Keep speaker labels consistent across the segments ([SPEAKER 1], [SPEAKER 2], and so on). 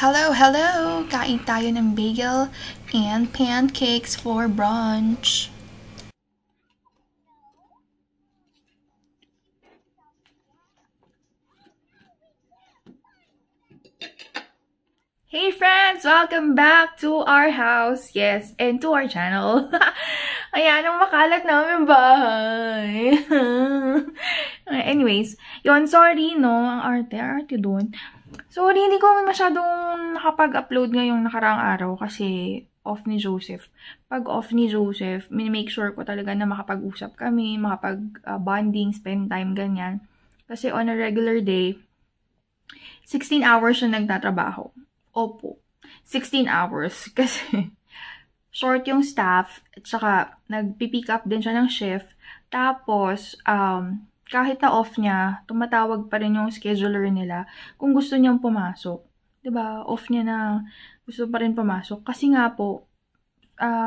[SPEAKER 1] Hello, hello! Kain tayo ng bagel and pancakes for brunch. Hey friends! Welcome back to our house. Yes, and to our channel. Ayan, ang makalat namin bahay. Anyways, yun, sorry, no? Ang arte doon. Sorry, hindi ko masyadong nakapag-upload ngayong nakaraang araw kasi off ni Joseph. Pag off ni Joseph, make sure ko talaga na makapag-usap kami, makapag-bonding, spend time, ganyan. Kasi on a regular day, 16 hours siya nagtatrabaho. Opo, 16 hours. Kasi short yung staff, at saka nagpipick up din siya ng shift. Tapos, kahit na off niya, tumatawag pa rin yung scheduler nila kung gusto niyang pumasok. 'Di ba? Off niya na gusto pa rin pumasok. Kasi nga po,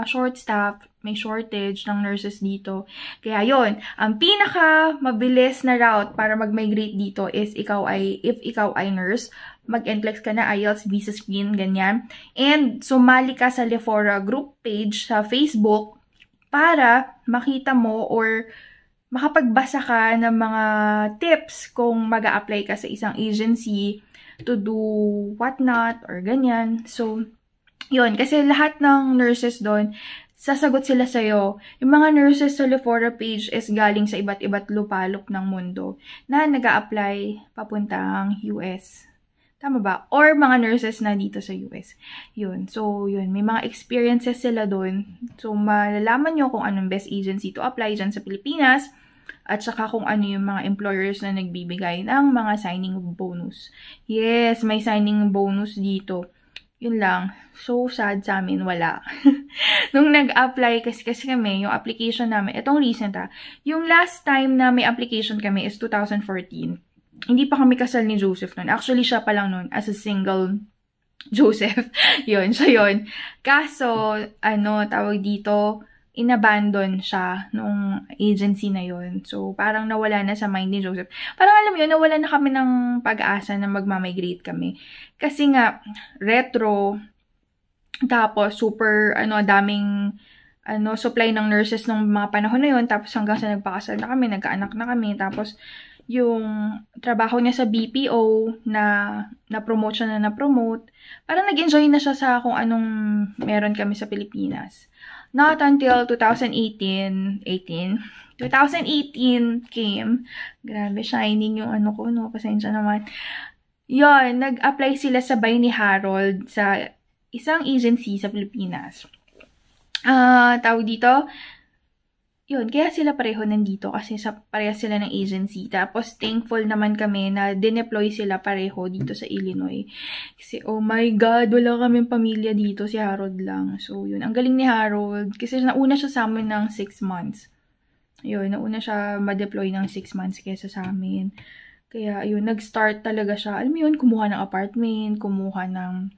[SPEAKER 1] short staff, may shortage ng nurses dito. Kaya yon, ang pinaka mabilis na route para mag-migrate dito is if ikaw ay nurse, mag-NCLEX ka na, IELTS, visa screen, ganyan. And sumali ka sa Lefora group page sa Facebook para makita mo or makapagbasa ka ng mga tips kung mag-a-apply ka sa isang agency to do whatnot or ganyan. So, yun. Kasi lahat ng nurses doon, sasagot sila sa'yo. Yung mga nurses sa Lefora page is galing sa iba't lupalop ng mundo na nag-a-apply papuntang US. Tama ba? Or mga nurses na dito sa US. Yun. So, yun. May mga experiences sila doon. So, malalaman nyo kung anong best agency to apply dyan sa Pilipinas. At saka kung ano yung mga employers na nagbibigay ng mga signing bonus. Yes, may signing bonus dito. Yun lang. So sad sa amin, wala. Nung nag-apply kasi kami, yung application namin, itong recent yung last time na may application kami is 2014. Hindi pa kami kasal ni Joseph nun. Actually, siya pa lang nun as a single Joseph. Yun, siya yun. Kaso, tawag dito, inabandon siya nung agency na yun. So, parang nawala na sa mind ni Joseph. Parang alam mo yun, nawala na kami ng pag-asa na magmamigrate kami. Kasi nga, retro, tapos super, daming, supply ng nurses nung mga panahon na yun. Tapos hanggang sa nagpakasal na kami, nagkaanak na kami. Tapos, yung trabaho niya sa BPO na-promote siya na na-promote. Parang nag-enjoy na siya sa kung anong meron kami sa Pilipinas. Not until 2018 came. Grabe, shining yung ko, no? Pasensya naman. Yun, nag-apply sila sabay ni Harold sa isang agency sa Pilipinas. Tawag dito, yun, kaya sila pareho nandito kasi pareha sila ng agency. Tapos, thankful naman kami na dineploy sila pareho dito sa Illinois. Kasi, oh my God, wala kaming pamilya dito. Si Harold lang. So, yun. Ang galing ni Harold. Kasi nauna siya sa amin ng 6 months. Yun, nauna siya ma-deploy ng 6 months kesa sa amin. Kaya, yun, nag-start talaga siya. Alam mo yun, kumuha ng apartment, kumuha ng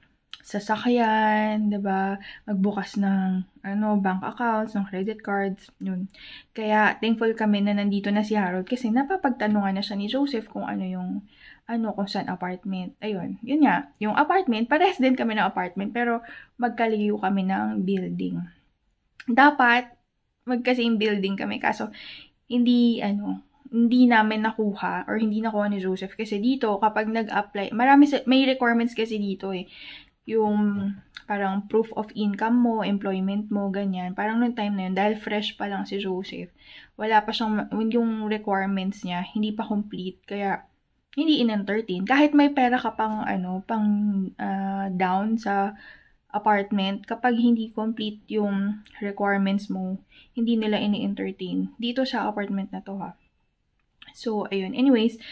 [SPEAKER 1] sasakyan, 'di ba? Magbukas ng bank accounts, ng credit cards, yun. Kaya thankful kami na nandito na si Harold kasi napapagtanungan na siya ni Joseph kung kung saan apartment. Ayun, yun nga, yung apartment, parehas din kami ng apartment pero magkalayo kami ng building. Dapat magka-same building kami kaso hindi namin nakuha or hindi nakuha ni Joseph kasi dito kapag nag-apply, may requirements kasi dito yung parang proof of income mo, employment mo, ganyan. Parang noong time na yun, dahil fresh pa lang si Joseph, wala pa siyang, yung requirements niya, hindi pa complete. Kaya, hindi in-entertain. Kahit may pera ka pang, down sa apartment, kapag hindi complete yung requirements mo, hindi nila ini-entertain. Dito sa apartment na to, ha. So, ayun. Anyways,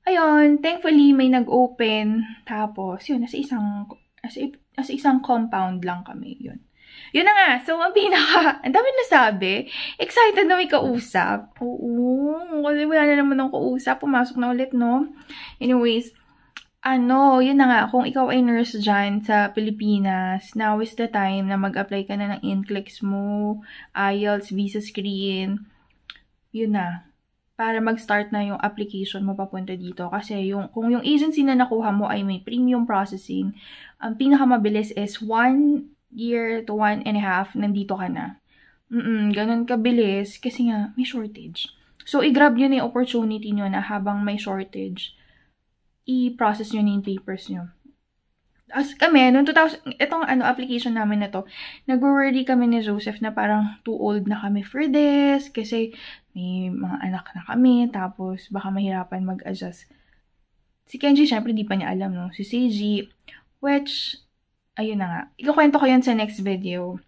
[SPEAKER 1] ayun, thankfully, may nag-open. Tapos, yun, nasa isang compound lang kami, yun. Yun na nga. So, ang dami nasabi. Excited na may kausap. Oo, kasi wala na naman ng kausap. Pumasok na ulit, no? Anyways, yun na nga. Kung ikaw ay nurse dyan sa Pilipinas, now is the time na mag-apply ka na ng NCLEX mo, IELTS, visa screen. Yun na. para mag-start na yung application mo papunta dito. Kasi kung yung agency na nakuha mo ay may premium processing, ang pinakamabilis is 1 year to 1.5, nandito ka na. Ganun kabilis kasi nga may shortage. So, i-grab nyo na yung opportunity nyo na habang may shortage, i-process nyo na yung papers nyo. As kami, noong 2000, itong application namin na to, nag-worry kami ni Joseph na parang too old na kami for this, kasi may mga anak na kami, tapos baka mahirapan mag-adjust. Si Kenji, syempre, di pa niya alam, no? Si Seiji, which, ayun na nga. Ikukwento ko yan sa next video.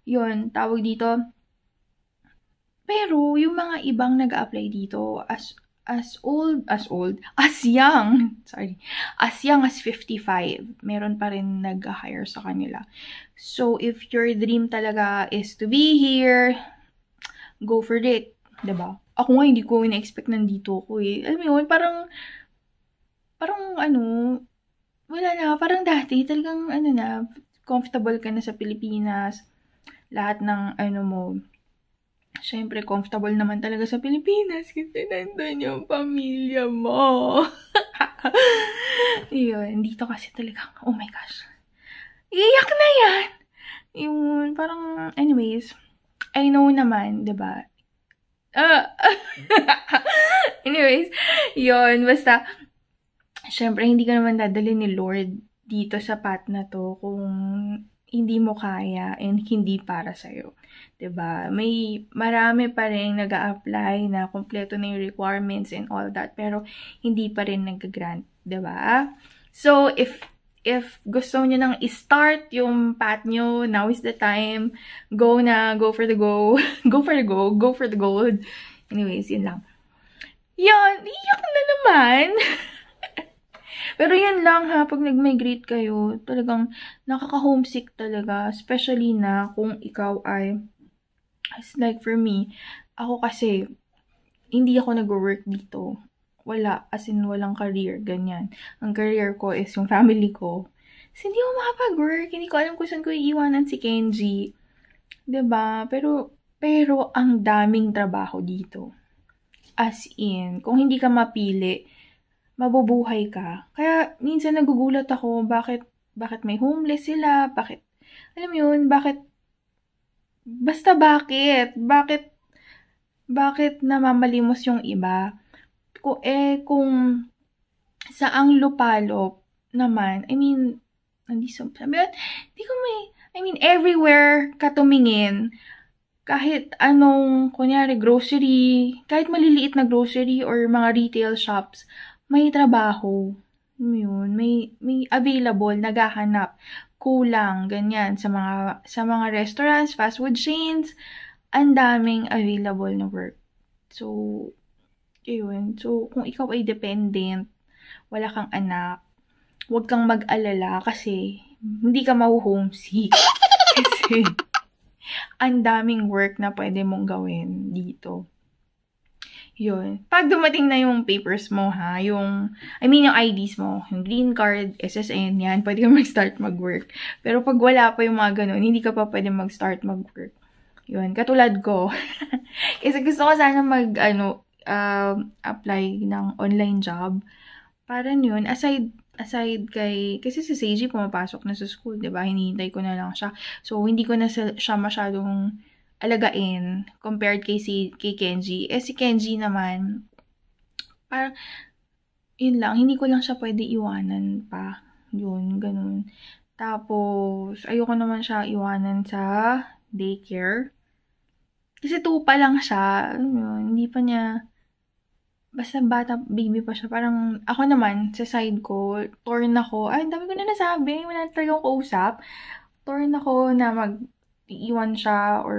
[SPEAKER 1] Yun, tawag dito. Pero, yung mga ibang nag-a-apply dito, as young as 55, meron pa rin nag-hire sa kanila. So, if your dream talaga is to be here, go for it. Diba? Ako nga, hindi ko ina-expect nandito ko eh. Alam mo yun, parang wala na, parang dati, talagang comfortable ka na sa Pilipinas. Lahat ng mo, syempre, comfortable naman talaga sa Pilipinas kasi nandun yung pamilya mo. Yun, dito kasi talaga, oh my gosh. Iyak na yan! Yung, parang, anyways, I know naman, diba? Anyways, yun, basta, syempre, hindi ka naman dadali ni Lord dito sa path na to kung hindi mo kaya and hindi para sa'yo. Diba? May marami pa rin nag-a-apply na kompleto na yung requirements and all that, pero hindi pa rin nag-grant. Diba? So, if gusto nyo nang i-start yung path nyo, now is the time. Go na, go for the go. Go for the go, go for the gold. Anyways, yun lang. Yan, iyak na naman. Pero yun lang ha, pag nag-migrate kayo, talagang nakaka-homesick talaga. Especially na kung ikaw ay, as like for me, ako kasi, hindi ako nag-work dito. Wala, as in walang career, ganyan. Ang career ko is yung family ko. Kasi hindi ako makapag-work, hindi ko alam kung saan ko iiwanan si Kenji. Diba? Pero ang daming trabaho dito. As in, kung hindi ka mapili, mabubuhay ka. Kaya, minsan nagugulat ako, bakit may homeless sila, alam mo yun, bakit namamalimos yung iba? Kung saang lupalop naman, everywhere ka tumingin, kahit anong, kunyari, grocery, kahit maliliit na grocery or mga retail shops, may trabaho. Yun, may available, naghahanap, kulang, ganyan, sa mga restaurants, fast food chains, ang daming available na work. So, yun. So, kung ikaw ay dependent, wala kang anak, huwag kang mag-alala kasi hindi ka mahu-homesick. Kasi, ang daming work na pwede mong gawin dito. Yun. Pag dumating na yung papers mo, yung IDs mo, yung green card, SSN, yan, pwede ka mag-start mag-work. Pero pag wala pa yung mga ganun, hindi ka pa pwede mag-start mag-work. Yun. Katulad ko. Kasi gusto ko sana apply ng online job. Para yun, aside kay, kasi si Seiji pumapasok na sa school, diba? Hinihintay ko na lang siya. So, hindi ko na siya masyadong alagain compared kay Kenji. Si Kenji naman, parang, yun lang, hindi ko lang siya pwede iwanan pa. Yun, ganun. Tapos, ayoko naman siya iwanan sa daycare. Kasi 2 pa lang siya. Yun, hindi pa niya, basta bata, baby pa siya. Parang, ako naman, sa side ko, torn ako. Ay, dami ko na nasabi. Wala talagang kausap. Torn ako na iiwan siya or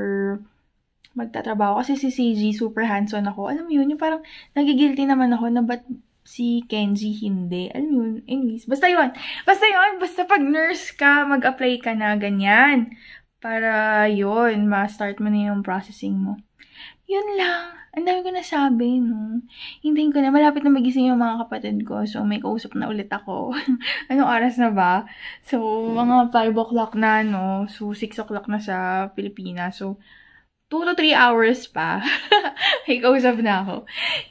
[SPEAKER 1] magtatrabaho. Kasi si CG, super hands-on ako. Alam mo yun, yung parang nagigilty naman ako na ba't si Kenji hindi. Alam mo yun. Anyways, basta yun. Basta pag nurse ka, mag-apply ka na ganyan. Para yun, ma-start mo na yung processing mo. Yun lang. Ang dami ko nasabi, no? Hintayin ko na. Malapit na magising yung mga kapatid ko. So, may kausap na ulit ako. Anong oras na ba? So, mga 5 o'clock na, no? So, 6 o'clock na sa Pilipinas. So, 2 to 3 hours pa. May kausap na ako.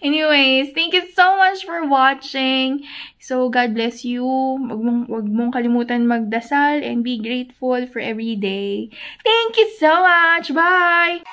[SPEAKER 1] Anyways, thank you so much for watching. So, God bless you. Wag mong kalimutan magdasal and be grateful for every day. Thank you so much. Bye!